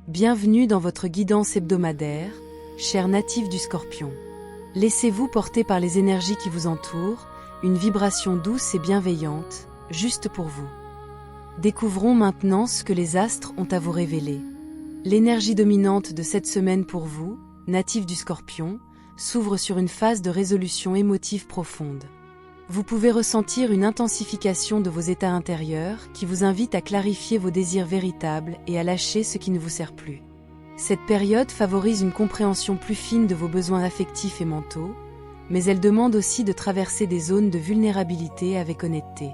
Bienvenue dans votre guidance hebdomadaire, chers natifs du Scorpion. Laissez-vous porter par les énergies qui vous entourent, une vibration douce et bienveillante, juste pour vous. Découvrons maintenant ce que les astres ont à vous révéler. L'énergie dominante de cette semaine pour vous, natifs du Scorpion, s'ouvre sur une phase de résolution émotive profonde. Vous pouvez ressentir une intensification de vos états intérieurs qui vous invite à clarifier vos désirs véritables et à lâcher ce qui ne vous sert plus. Cette période favorise une compréhension plus fine de vos besoins affectifs et mentaux, mais elle demande aussi de traverser des zones de vulnérabilité avec honnêteté.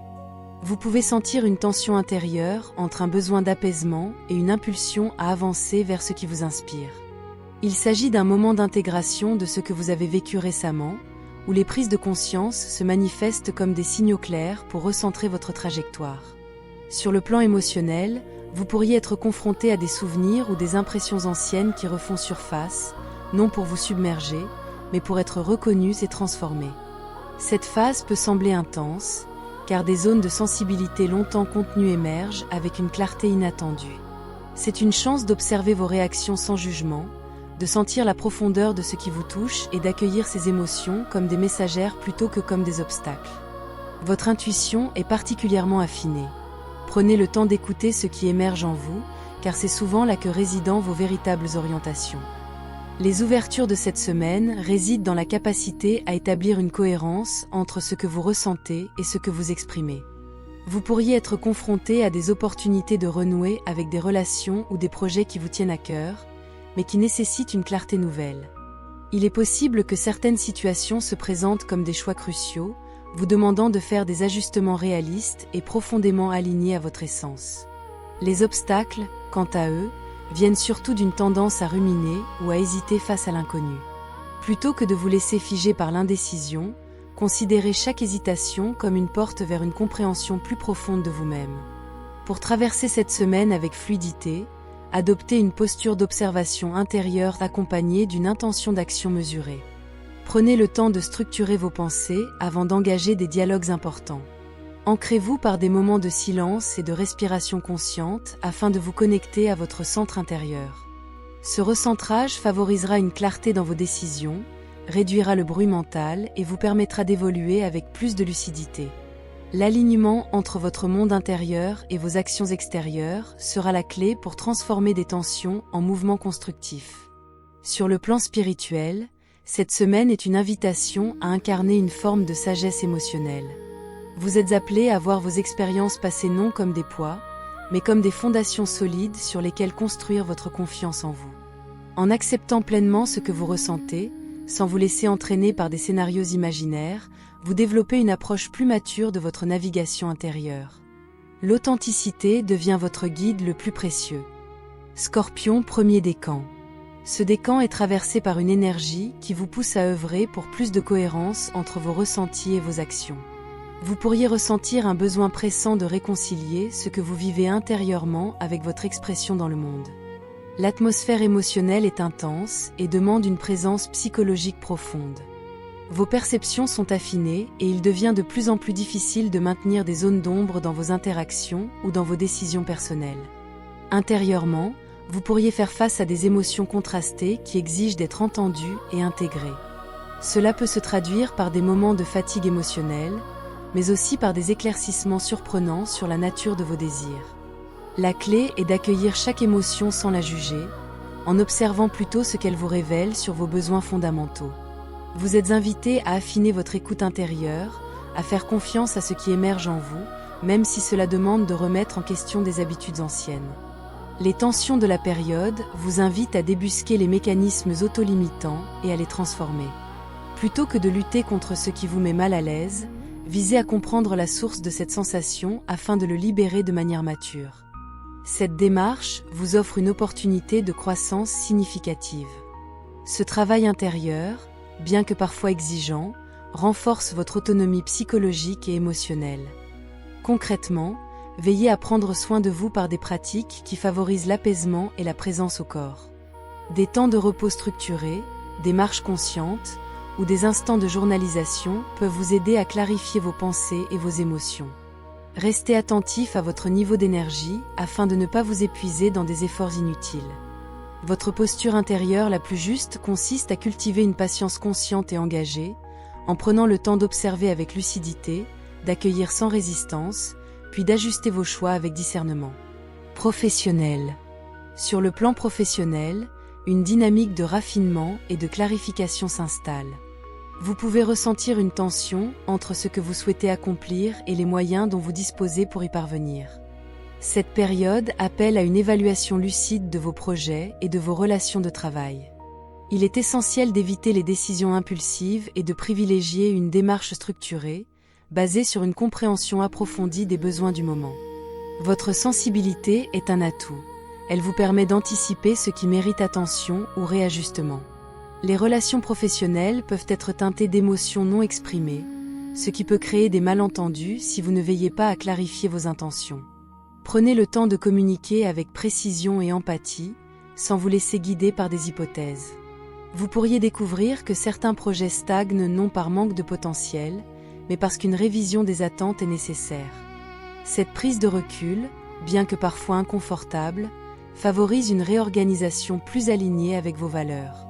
Vous pouvez sentir une tension intérieure entre un besoin d'apaisement et une impulsion à avancer vers ce qui vous inspire. Il s'agit d'un moment d'intégration de ce que vous avez vécu récemment, où les prises de conscience se manifestent comme des signaux clairs pour recentrer votre trajectoire. Sur le plan émotionnel, vous pourriez être confronté à des souvenirs ou des impressions anciennes qui refont surface, non pour vous submerger, mais pour être reconnus et transformés. Cette phase peut sembler intense, car des zones de sensibilité longtemps contenues émergent avec une clarté inattendue. C'est une chance d'observer vos réactions sans jugement, de sentir la profondeur de ce qui vous touche et d'accueillir ces émotions comme des messagères plutôt que comme des obstacles. Votre intuition est particulièrement affinée. Prenez le temps d'écouter ce qui émerge en vous, car c'est souvent là que résident vos véritables orientations. Les ouvertures de cette semaine résident dans la capacité à établir une cohérence entre ce que vous ressentez et ce que vous exprimez. Vous pourriez être confronté à des opportunités de renouer avec des relations ou des projets qui vous tiennent à cœur, mais qui nécessitent une clarté nouvelle. Il est possible que certaines situations se présentent comme des choix cruciaux, vous demandant de faire des ajustements réalistes et profondément alignés à votre essence. Les obstacles, quant à eux, viennent surtout d'une tendance à ruminer ou à hésiter face à l'inconnu. Plutôt que de vous laisser figer par l'indécision, considérez chaque hésitation comme une porte vers une compréhension plus profonde de vous-même. Pour traverser cette semaine avec fluidité, adoptez une posture d'observation intérieure accompagnée d'une intention d'action mesurée. Prenez le temps de structurer vos pensées avant d'engager des dialogues importants. Ancrez-vous par des moments de silence et de respiration consciente afin de vous connecter à votre centre intérieur. Ce recentrage favorisera une clarté dans vos décisions, réduira le bruit mental et vous permettra d'évoluer avec plus de lucidité. L'alignement entre votre monde intérieur et vos actions extérieures sera la clé pour transformer des tensions en mouvements constructifs. Sur le plan spirituel, cette semaine est une invitation à incarner une forme de sagesse émotionnelle. Vous êtes appelés à voir vos expériences passées non comme des poids, mais comme des fondations solides sur lesquelles construire votre confiance en vous. En acceptant pleinement ce que vous ressentez, sans vous laisser entraîner par des scénarios imaginaires, vous développez une approche plus mature de votre navigation intérieure. L'authenticité devient votre guide le plus précieux. Scorpion, premier décan. Ce décan est traversé par une énergie qui vous pousse à œuvrer pour plus de cohérence entre vos ressentis et vos actions. Vous pourriez ressentir un besoin pressant de réconcilier ce que vous vivez intérieurement avec votre expression dans le monde. L'atmosphère émotionnelle est intense et demande une présence psychologique profonde. Vos perceptions sont affinées et il devient de plus en plus difficile de maintenir des zones d'ombre dans vos interactions ou dans vos décisions personnelles. Intérieurement, vous pourriez faire face à des émotions contrastées qui exigent d'être entendues et intégrées. Cela peut se traduire par des moments de fatigue émotionnelle, mais aussi par des éclaircissements surprenants sur la nature de vos désirs. La clé est d'accueillir chaque émotion sans la juger, en observant plutôt ce qu'elle vous révèle sur vos besoins fondamentaux. Vous êtes invité à affiner votre écoute intérieure, à faire confiance à ce qui émerge en vous, même si cela demande de remettre en question des habitudes anciennes. Les tensions de la période vous invitent à débusquer les mécanismes autolimitants et à les transformer. Plutôt que de lutter contre ce qui vous met mal à l'aise, visez à comprendre la source de cette sensation afin de le libérer de manière mature. Cette démarche vous offre une opportunité de croissance significative. Ce travail intérieur, bien que parfois exigeant, renforce votre autonomie psychologique et émotionnelle. Concrètement, veillez à prendre soin de vous par des pratiques qui favorisent l'apaisement et la présence au corps. Des temps de repos structurés, des marches conscientes ou des instants de journalisation peuvent vous aider à clarifier vos pensées et vos émotions. Restez attentif à votre niveau d'énergie afin de ne pas vous épuiser dans des efforts inutiles. Votre posture intérieure la plus juste consiste à cultiver une patience consciente et engagée, en prenant le temps d'observer avec lucidité, d'accueillir sans résistance, puis d'ajuster vos choix avec discernement. Professionnel. Sur le plan professionnel, une dynamique de raffinement et de clarification s'installe. Vous pouvez ressentir une tension entre ce que vous souhaitez accomplir et les moyens dont vous disposez pour y parvenir. Cette période appelle à une évaluation lucide de vos projets et de vos relations de travail. Il est essentiel d'éviter les décisions impulsives et de privilégier une démarche structurée, basée sur une compréhension approfondie des besoins du moment. Votre sensibilité est un atout. Elle vous permet d'anticiper ce qui mérite attention ou réajustement. Les relations professionnelles peuvent être teintées d'émotions non exprimées, ce qui peut créer des malentendus si vous ne veillez pas à clarifier vos intentions. Prenez le temps de communiquer avec précision et empathie, sans vous laisser guider par des hypothèses. Vous pourriez découvrir que certains projets stagnent non par manque de potentiel, mais parce qu'une révision des attentes est nécessaire. Cette prise de recul, bien que parfois inconfortable, favorise une réorganisation plus alignée avec vos valeurs.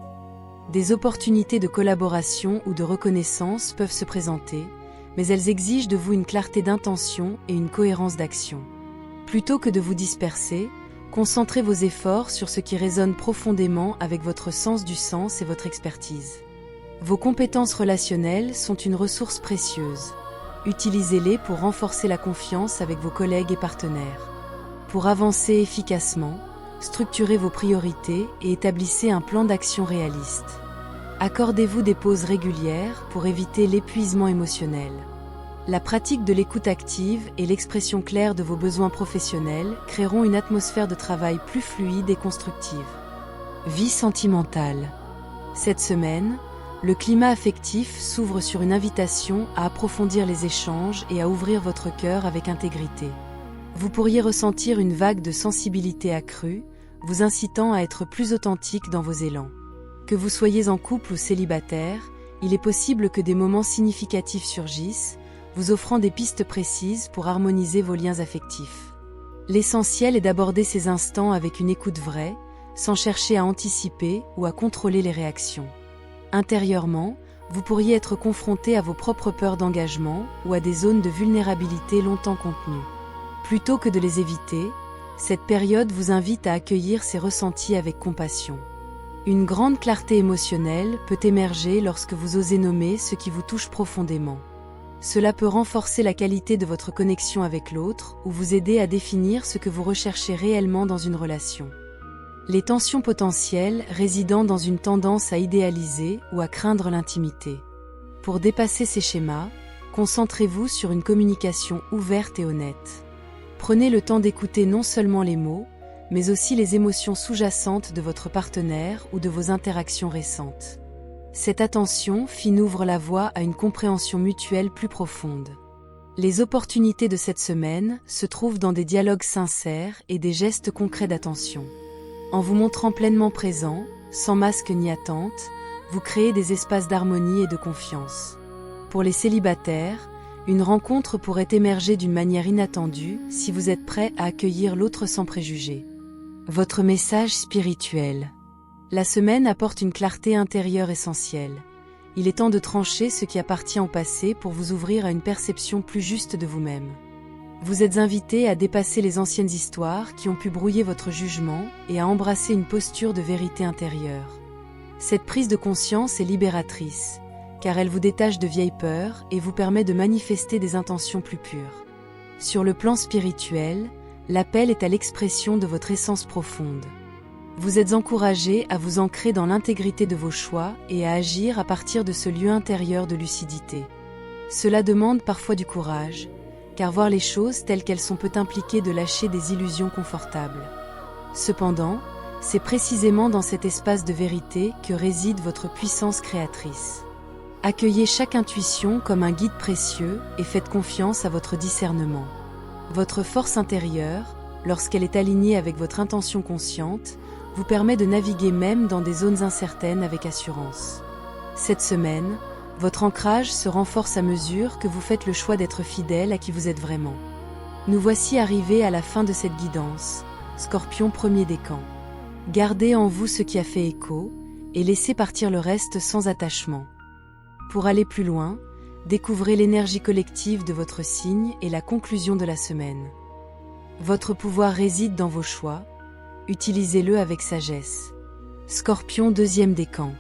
Des opportunités de collaboration ou de reconnaissance peuvent se présenter, mais elles exigent de vous une clarté d'intention et une cohérence d'action. Plutôt que de vous disperser, concentrez vos efforts sur ce qui résonne profondément avec votre sens du sens et votre expertise. Vos compétences relationnelles sont une ressource précieuse. Utilisez-les pour renforcer la confiance avec vos collègues et partenaires. Pour avancer efficacement, structurez vos priorités et établissez un plan d'action réaliste. Accordez-vous des pauses régulières pour éviter l'épuisement émotionnel. La pratique de l'écoute active et l'expression claire de vos besoins professionnels créeront une atmosphère de travail plus fluide et constructive. Vie sentimentale. Cette semaine, le climat affectif s'ouvre sur une invitation à approfondir les échanges et à ouvrir votre cœur avec intégrité. Vous pourriez ressentir une vague de sensibilité accrue, vous incitant à être plus authentique dans vos élans. Que vous soyez en couple ou célibataire, il est possible que des moments significatifs surgissent, vous offrant des pistes précises pour harmoniser vos liens affectifs. L'essentiel est d'aborder ces instants avec une écoute vraie, sans chercher à anticiper ou à contrôler les réactions. Intérieurement, vous pourriez être confronté à vos propres peurs d'engagement ou à des zones de vulnérabilité longtemps contenues. Plutôt que de les éviter, cette période vous invite à accueillir ces ressentis avec compassion. Une grande clarté émotionnelle peut émerger lorsque vous osez nommer ce qui vous touche profondément. Cela peut renforcer la qualité de votre connexion avec l'autre ou vous aider à définir ce que vous recherchez réellement dans une relation. Les tensions potentielles résidant dans une tendance à idéaliser ou à craindre l'intimité. Pour dépasser ces schémas, concentrez-vous sur une communication ouverte et honnête. Prenez le temps d'écouter non seulement les mots, mais aussi les émotions sous-jacentes de votre partenaire ou de vos interactions récentes. Cette attention fine ouvre la voie à une compréhension mutuelle plus profonde. Les opportunités de cette semaine se trouvent dans des dialogues sincères et des gestes concrets d'attention. En vous montrant pleinement présent, sans masque ni attente, vous créez des espaces d'harmonie et de confiance. Pour les célibataires, une rencontre pourrait émerger d'une manière inattendue si vous êtes prêt à accueillir l'autre sans préjugés. Votre message spirituel. La semaine apporte une clarté intérieure essentielle. Il est temps de trancher ce qui appartient au passé pour vous ouvrir à une perception plus juste de vous-même. Vous êtes invité à dépasser les anciennes histoires qui ont pu brouiller votre jugement et à embrasser une posture de vérité intérieure. Cette prise de conscience est libératrice, car elle vous détache de vieilles peurs et vous permet de manifester des intentions plus pures. Sur le plan spirituel, l'appel est à l'expression de votre essence profonde. Vous êtes encouragé à vous ancrer dans l'intégrité de vos choix et à agir à partir de ce lieu intérieur de lucidité. Cela demande parfois du courage, car voir les choses telles qu'elles sont peut impliquer de lâcher des illusions confortables. Cependant, c'est précisément dans cet espace de vérité que réside votre puissance créatrice. Accueillez chaque intuition comme un guide précieux et faites confiance à votre discernement. Votre force intérieure, lorsqu'elle est alignée avec votre intention consciente, vous permet de naviguer même dans des zones incertaines avec assurance. Cette semaine, votre ancrage se renforce à mesure que vous faites le choix d'être fidèle à qui vous êtes vraiment. Nous voici arrivés à la fin de cette guidance, Scorpion premier décan. Gardez en vous ce qui a fait écho, et laissez partir le reste sans attachement. Pour aller plus loin, découvrez l'énergie collective de votre signe et la conclusion de la semaine. Votre pouvoir réside dans vos choix, utilisez-le avec sagesse. Scorpion, deuxième décan.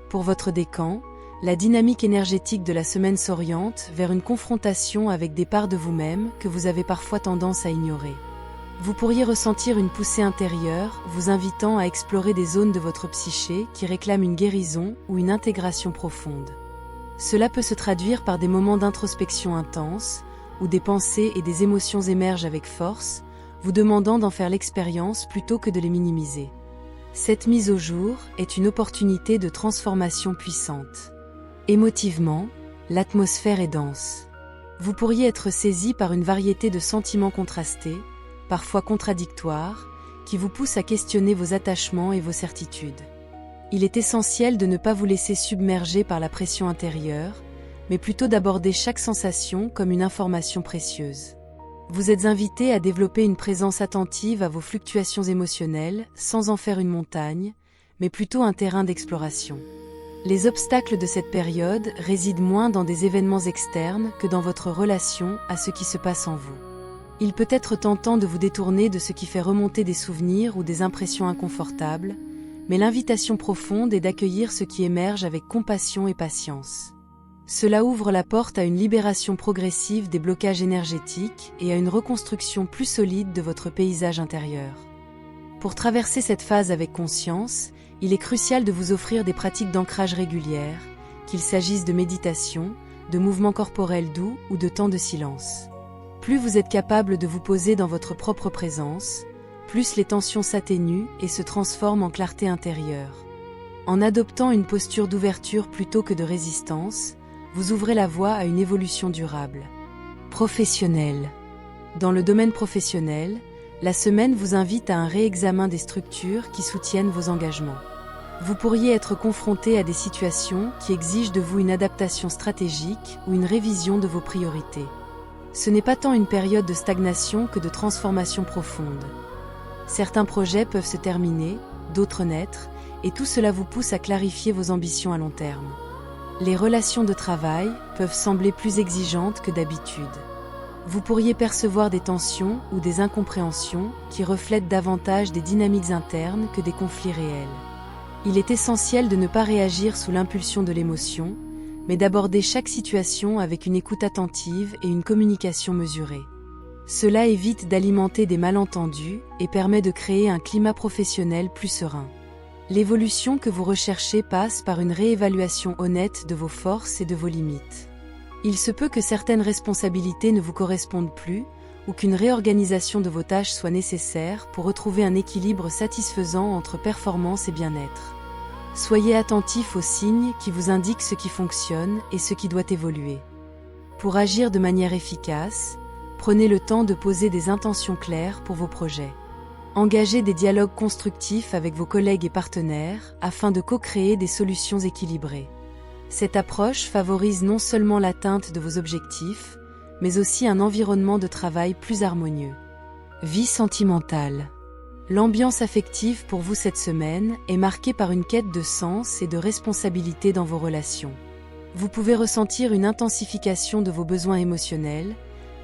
Pour votre décan, la dynamique énergétique de la semaine s'oriente vers une confrontation avec des parts de vous-même que vous avez parfois tendance à ignorer. Vous pourriez ressentir une poussée intérieure, vous invitant à explorer des zones de votre psyché qui réclament une guérison ou une intégration profonde. Cela peut se traduire par des moments d'introspection intense, où des pensées et des émotions émergent avec force, vous demandant d'en faire l'expérience plutôt que de les minimiser. Cette mise au jour est une opportunité de transformation puissante. Émotivement, l'atmosphère est dense. Vous pourriez être saisi par une variété de sentiments contrastés, parfois contradictoires, qui vous poussent à questionner vos attachements et vos certitudes. Il est essentiel de ne pas vous laisser submerger par la pression intérieure, mais plutôt d'aborder chaque sensation comme une information précieuse. Vous êtes invité à développer une présence attentive à vos fluctuations émotionnelles, sans en faire une montagne, mais plutôt un terrain d'exploration. Les obstacles de cette période résident moins dans des événements externes que dans votre relation à ce qui se passe en vous. Il peut être tentant de vous détourner de ce qui fait remonter des souvenirs ou des impressions inconfortables, mais l'invitation profonde est d'accueillir ce qui émerge avec compassion et patience. Cela ouvre la porte à une libération progressive des blocages énergétiques et à une reconstruction plus solide de votre paysage intérieur. Pour traverser cette phase avec conscience, il est crucial de vous offrir des pratiques d'ancrage régulières, qu'il s'agisse de méditation, de mouvements corporels doux ou de temps de silence. Plus vous êtes capable de vous poser dans votre propre présence, plus les tensions s'atténuent et se transforment en clarté intérieure. En adoptant une posture d'ouverture plutôt que de résistance, vous ouvrez la voie à une évolution durable. Professionnel. Dans le domaine professionnel, la semaine vous invite à un réexamen des structures qui soutiennent vos engagements. Vous pourriez être confronté à des situations qui exigent de vous une adaptation stratégique ou une révision de vos priorités. Ce n'est pas tant une période de stagnation que de transformation profonde. Certains projets peuvent se terminer, d'autres naître, et tout cela vous pousse à clarifier vos ambitions à long terme. Les relations de travail peuvent sembler plus exigeantes que d'habitude. Vous pourriez percevoir des tensions ou des incompréhensions qui reflètent davantage des dynamiques internes que des conflits réels. Il est essentiel de ne pas réagir sous l'impulsion de l'émotion, mais d'aborder chaque situation avec une écoute attentive et une communication mesurée. Cela évite d'alimenter des malentendus et permet de créer un climat professionnel plus serein. L'évolution que vous recherchez passe par une réévaluation honnête de vos forces et de vos limites. Il se peut que certaines responsabilités ne vous correspondent plus, ou qu'une réorganisation de vos tâches soit nécessaire pour retrouver un équilibre satisfaisant entre performance et bien-être. Soyez attentif aux signes qui vous indiquent ce qui fonctionne et ce qui doit évoluer. Pour agir de manière efficace, prenez le temps de poser des intentions claires pour vos projets. Engagez des dialogues constructifs avec vos collègues et partenaires afin de co-créer des solutions équilibrées. Cette approche favorise non seulement l'atteinte de vos objectifs, mais aussi un environnement de travail plus harmonieux. Vie sentimentale. L'ambiance affective pour vous cette semaine est marquée par une quête de sens et de responsabilité dans vos relations. Vous pouvez ressentir une intensification de vos besoins émotionnels,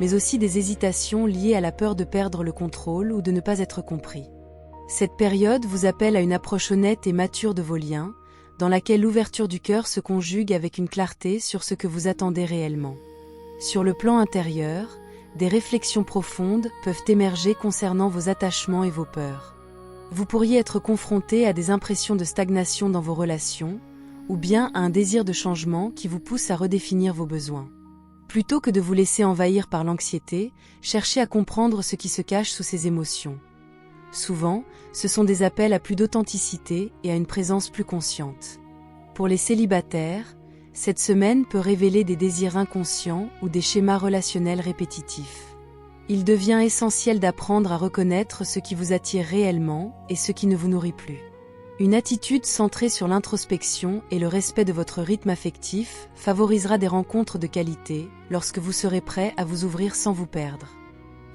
mais aussi des hésitations liées à la peur de perdre le contrôle ou de ne pas être compris. Cette période vous appelle à une approche honnête et mature de vos liens, dans laquelle l'ouverture du cœur se conjugue avec une clarté sur ce que vous attendez réellement. Sur le plan intérieur, des réflexions profondes peuvent émerger concernant vos attachements et vos peurs. Vous pourriez être confronté à des impressions de stagnation dans vos relations, ou bien à un désir de changement qui vous pousse à redéfinir vos besoins. Plutôt que de vous laisser envahir par l'anxiété, cherchez à comprendre ce qui se cache sous ces émotions. Souvent, ce sont des appels à plus d'authenticité et à une présence plus consciente. Pour les célibataires, cette semaine peut révéler des désirs inconscients ou des schémas relationnels répétitifs. Il devient essentiel d'apprendre à reconnaître ce qui vous attire réellement et ce qui ne vous nourrit plus. Une attitude centrée sur l'introspection et le respect de votre rythme affectif favorisera des rencontres de qualité lorsque vous serez prêt à vous ouvrir sans vous perdre.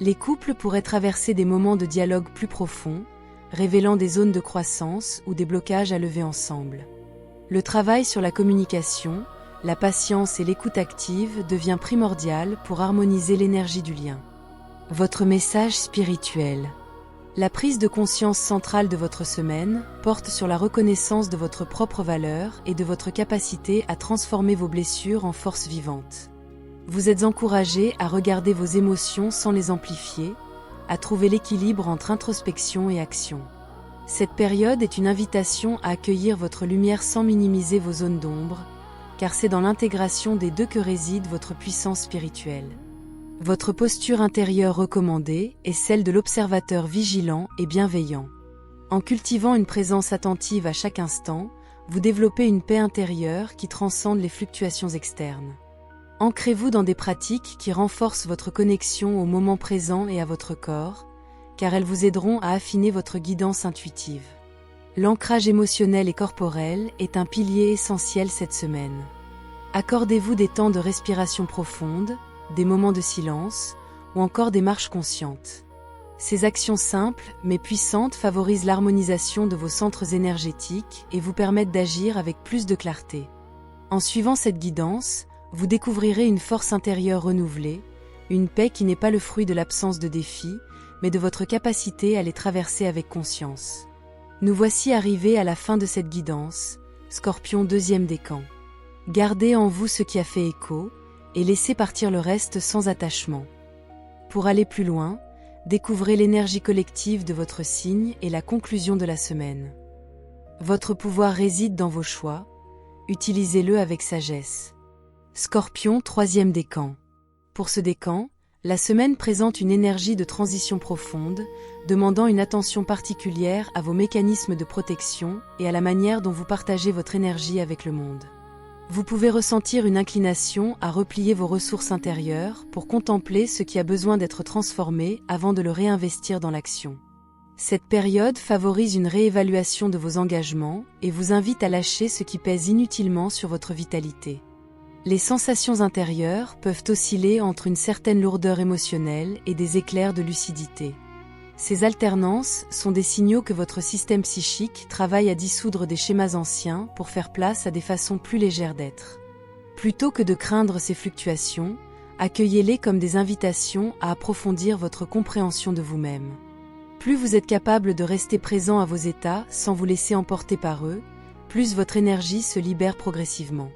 Les couples pourraient traverser des moments de dialogue plus profonds, révélant des zones de croissance ou des blocages à lever ensemble. Le travail sur la communication, la patience et l'écoute active devient primordial pour harmoniser l'énergie du lien. Votre message spirituel. La prise de conscience centrale de votre semaine porte sur la reconnaissance de votre propre valeur et de votre capacité à transformer vos blessures en force vivante. Vous êtes encouragé à regarder vos émotions sans les amplifier, à trouver l'équilibre entre introspection et action. Cette période est une invitation à accueillir votre lumière sans minimiser vos zones d'ombre, car c'est dans l'intégration des deux que réside votre puissance spirituelle. Votre posture intérieure recommandée est celle de l'observateur vigilant et bienveillant. En cultivant une présence attentive à chaque instant, vous développez une paix intérieure qui transcende les fluctuations externes. Ancrez-vous dans des pratiques qui renforcent votre connexion au moment présent et à votre corps, car elles vous aideront à affiner votre guidance intuitive. L'ancrage émotionnel et corporel est un pilier essentiel cette semaine. Accordez-vous des temps de respiration profonde, des moments de silence, ou encore des marches conscientes. Ces actions simples, mais puissantes favorisent l'harmonisation de vos centres énergétiques et vous permettent d'agir avec plus de clarté. En suivant cette guidance, vous découvrirez une force intérieure renouvelée, une paix qui n'est pas le fruit de l'absence de défis, mais de votre capacité à les traverser avec conscience. Nous voici arrivés à la fin de cette guidance, Scorpion 2e décan. Gardez en vous ce qui a fait écho, et laissez partir le reste sans attachement. Pour aller plus loin, découvrez l'énergie collective de votre signe et la conclusion de la semaine. Votre pouvoir réside dans vos choix, utilisez-le avec sagesse. Scorpion 3e décan. Pour ce décan, la semaine présente une énergie de transition profonde, demandant une attention particulière à vos mécanismes de protection et à la manière dont vous partagez votre énergie avec le monde. Vous pouvez ressentir une inclination à replier vos ressources intérieures pour contempler ce qui a besoin d'être transformé avant de le réinvestir dans l'action. Cette période favorise une réévaluation de vos engagements et vous invite à lâcher ce qui pèse inutilement sur votre vitalité. Les sensations intérieures peuvent osciller entre une certaine lourdeur émotionnelle et des éclairs de lucidité. Ces alternances sont des signaux que votre système psychique travaille à dissoudre des schémas anciens pour faire place à des façons plus légères d'être. Plutôt que de craindre ces fluctuations, accueillez-les comme des invitations à approfondir votre compréhension de vous-même. Plus vous êtes capable de rester présent à vos états sans vous laisser emporter par eux, plus votre énergie se libère progressivement.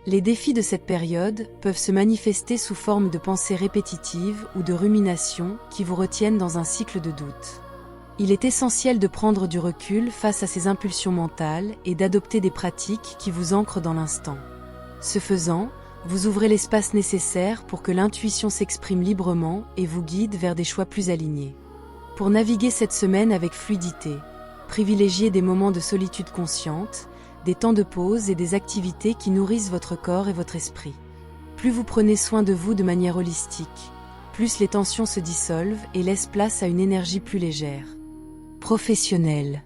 Les défis de cette période peuvent se manifester sous forme de pensées répétitives ou de ruminations qui vous retiennent dans un cycle de doute. Il est essentiel de prendre du recul face à ces impulsions mentales et d'adopter des pratiques qui vous ancrent dans l'instant. Ce faisant, vous ouvrez l'espace nécessaire pour que l'intuition s'exprime librement et vous guide vers des choix plus alignés. Pour naviguer cette semaine avec fluidité, privilégiez des moments de solitude consciente, des temps de pause et des activités qui nourrissent votre corps et votre esprit. Plus vous prenez soin de vous de manière holistique, plus les tensions se dissolvent et laissent place à une énergie plus légère. Professionnel.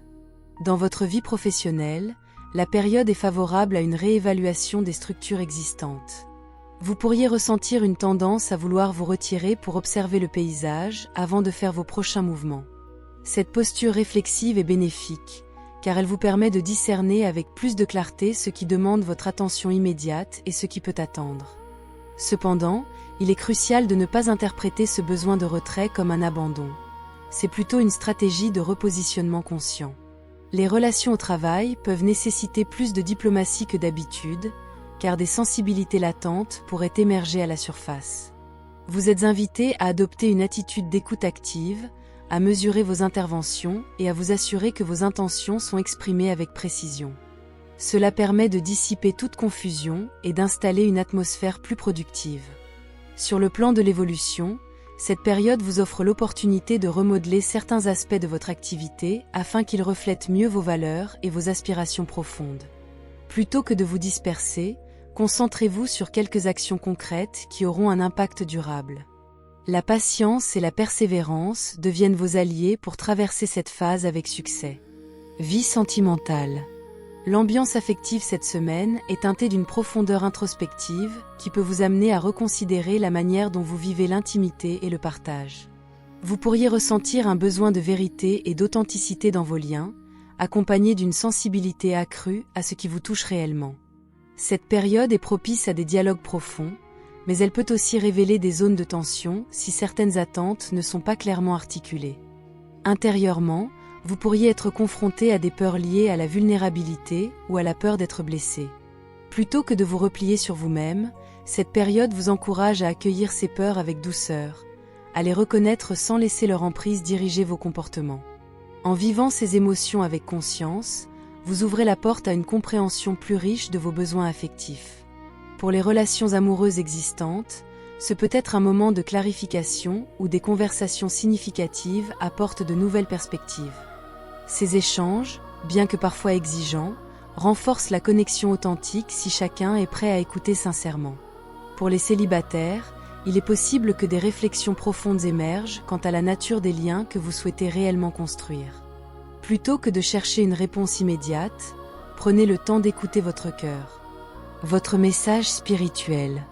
Dans votre vie professionnelle, la période est favorable à une réévaluation des structures existantes. Vous pourriez ressentir une tendance à vouloir vous retirer pour observer le paysage avant de faire vos prochains mouvements. Cette posture réflexive est bénéfique, car elle vous permet de discerner avec plus de clarté ce qui demande votre attention immédiate et ce qui peut attendre. Cependant, il est crucial de ne pas interpréter ce besoin de retrait comme un abandon. C'est plutôt une stratégie de repositionnement conscient. Les relations au travail peuvent nécessiter plus de diplomatie que d'habitude, car des sensibilités latentes pourraient émerger à la surface. Vous êtes invité à adopter une attitude d'écoute active, à mesurer vos interventions et à vous assurer que vos intentions sont exprimées avec précision. Cela permet de dissiper toute confusion et d'installer une atmosphère plus productive. Sur le plan de l'évolution, cette période vous offre l'opportunité de remodeler certains aspects de votre activité afin qu'ils reflètent mieux vos valeurs et vos aspirations profondes. Plutôt que de vous disperser, concentrez-vous sur quelques actions concrètes qui auront un impact durable. La patience et la persévérance deviennent vos alliés pour traverser cette phase avec succès. Vie sentimentale. L'ambiance affective cette semaine est teintée d'une profondeur introspective qui peut vous amener à reconsidérer la manière dont vous vivez l'intimité et le partage. Vous pourriez ressentir un besoin de vérité et d'authenticité dans vos liens, accompagné d'une sensibilité accrue à ce qui vous touche réellement. Cette période est propice à des dialogues profonds, mais elle peut aussi révéler des zones de tension si certaines attentes ne sont pas clairement articulées. Intérieurement, vous pourriez être confronté à des peurs liées à la vulnérabilité ou à la peur d'être blessé. Plutôt que de vous replier sur vous-même, cette période vous encourage à accueillir ces peurs avec douceur, à les reconnaître sans laisser leur emprise diriger vos comportements. En vivant ces émotions avec conscience, vous ouvrez la porte à une compréhension plus riche de vos besoins affectifs. Pour les relations amoureuses existantes, ce peut être un moment de clarification où des conversations significatives apportent de nouvelles perspectives. Ces échanges, bien que parfois exigeants, renforcent la connexion authentique si chacun est prêt à écouter sincèrement. Pour les célibataires, il est possible que des réflexions profondes émergent quant à la nature des liens que vous souhaitez réellement construire. Plutôt que de chercher une réponse immédiate, prenez le temps d'écouter votre cœur. Votre message spirituel.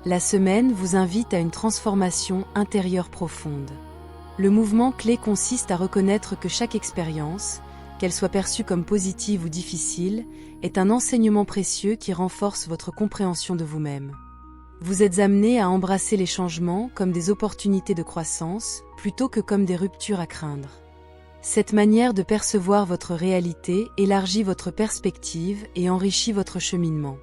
La semaine vous invite à une transformation intérieure profonde. Le mouvement clé consiste à reconnaître que chaque expérience, qu'elle soit perçue comme positive ou difficile, est un enseignement précieux qui renforce votre compréhension de vous-même. Vous êtes amené à embrasser les changements comme des opportunités de croissance, plutôt que comme des ruptures à craindre. Cette manière de percevoir votre réalité élargit votre perspective et enrichit votre cheminement.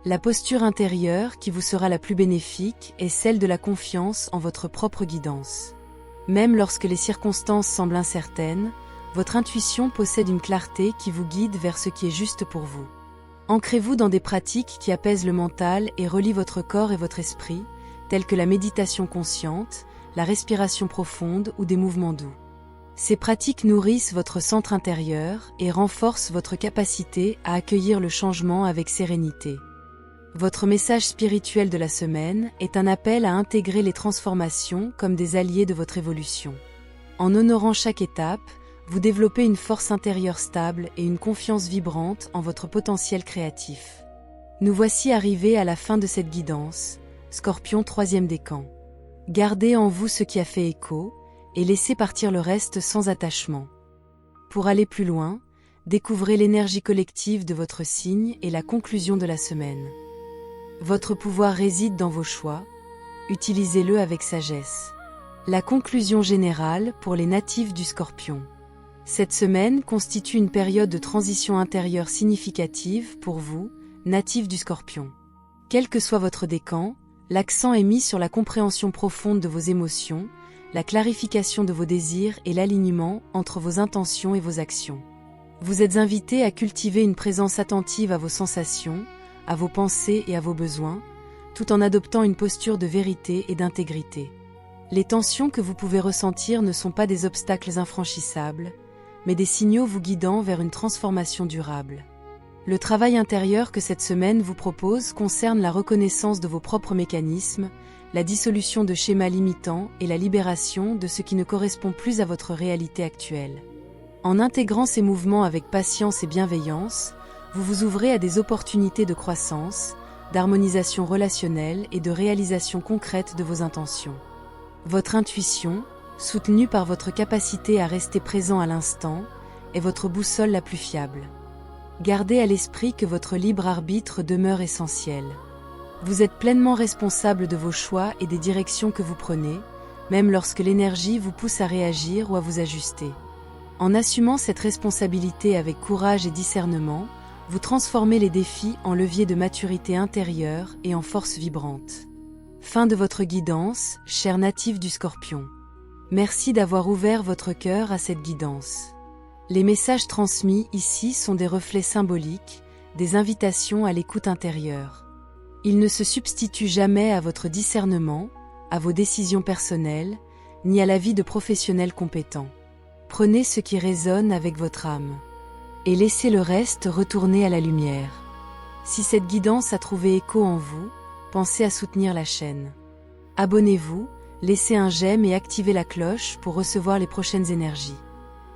La posture intérieure qui vous sera la plus bénéfique est celle de la confiance en votre propre guidance. Même lorsque les circonstances semblent incertaines, votre intuition possède une clarté qui vous guide vers ce qui est juste pour vous. Ancrez-vous dans des pratiques qui apaisent le mental et relient votre corps et votre esprit, telles que la méditation consciente, la respiration profonde ou des mouvements doux. Ces pratiques nourrissent votre centre intérieur et renforcent votre capacité à accueillir le changement avec sérénité. Votre message spirituel de la semaine est un appel à intégrer les transformations comme des alliés de votre évolution. En honorant chaque étape, vous développez une force intérieure stable et une confiance vibrante en votre potentiel créatif. Nous voici arrivés à la fin de cette guidance, Scorpion 3e décan. Gardez en vous ce qui a fait écho, et laissez partir le reste sans attachement. Pour aller plus loin, découvrez l'énergie collective de votre signe et la conclusion de la semaine. Votre pouvoir réside dans vos choix, utilisez-le avec sagesse. La conclusion générale pour les natifs du Scorpion. Cette semaine constitue une période de transition intérieure significative pour vous, natifs du Scorpion. Quel que soit votre décan, l'accent est mis sur la compréhension profonde de vos émotions, la clarification de vos désirs et l'alignement entre vos intentions et vos actions. Vous êtes invités à cultiver une présence attentive à vos sensations, à vos pensées et à vos besoins, tout en adoptant une posture de vérité et d'intégrité. Les tensions que vous pouvez ressentir ne sont pas des obstacles infranchissables, mais des signaux vous guidant vers une transformation durable. Le travail intérieur que cette semaine vous propose concerne la reconnaissance de vos propres mécanismes, la dissolution de schémas limitants et la libération de ce qui ne correspond plus à votre réalité actuelle. En intégrant ces mouvements avec patience et bienveillance, vous vous ouvrez à des opportunités de croissance, d'harmonisation relationnelle et de réalisation concrète de vos intentions. Votre intuition, soutenue par votre capacité à rester présent à l'instant, est votre boussole la plus fiable. Gardez à l'esprit que votre libre arbitre demeure essentiel. Vous êtes pleinement responsable de vos choix et des directions que vous prenez, même lorsque l'énergie vous pousse à réagir ou à vous ajuster. En assumant cette responsabilité avec courage et discernement, vous transformez les défis en levier de maturité intérieure et en force vibrante. Fin de votre guidance, chers natifs du Scorpion. Merci d'avoir ouvert votre cœur à cette guidance. Les messages transmis ici sont des reflets symboliques, des invitations à l'écoute intérieure. Ils ne se substituent jamais à votre discernement, à vos décisions personnelles, ni à l'avis de professionnels compétents. Prenez ce qui résonne avec votre âme. Et laissez le reste retourner à la lumière. Si cette guidance a trouvé écho en vous, pensez à soutenir la chaîne. Abonnez-vous, laissez un j'aime et activez la cloche pour recevoir les prochaines énergies.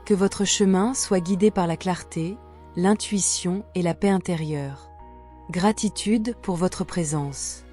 Que votre chemin soit guidé par la clarté, l'intuition et la paix intérieure. Gratitude pour votre présence.